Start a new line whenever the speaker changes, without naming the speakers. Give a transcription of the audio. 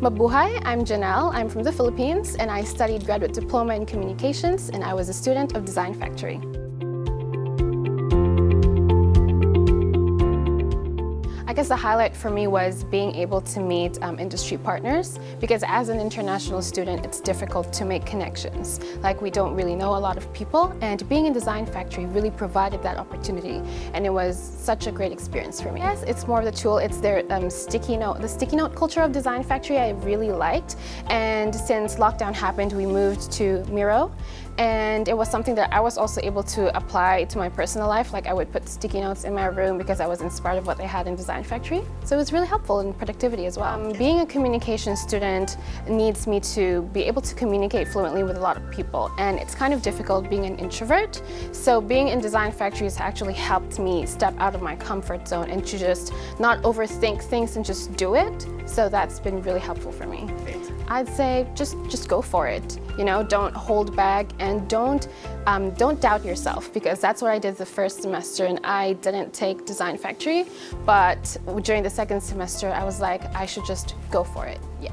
Mabuhay, I'm Janelle. I'm from the Philippines and I studied graduate diploma in communications and I was a student of Design Factory. I guess the highlight for me was being able to meet industry partners, because as an international student it's difficult to make connections. Like, we don't really know a lot of people, and being in Design Factory really provided that opportunity, and it was such a great experience for me. Yes, it's more of the tool. It's their the sticky note culture of Design Factory I really liked, and since lockdown happened we moved to Miro, and it was something that I was also able to apply to my personal life. Like, I would put sticky notes in my room because I was inspired of what they had in Design Factory. So it was really helpful in productivity as well. Being a communication student needs me to be able to communicate fluently with a lot of people, and it's kind of difficult being an introvert. So being in Design Factory has actually helped me step out of my comfort zone and to just not overthink things and just do it. So that's been really helpful for me. I'd say just go for it. You know, don't hold back and don't doubt yourself, because that's what I did the first semester, and I didn't take Design Factory, but during the second semester I was like, I should just go for it. Yeah.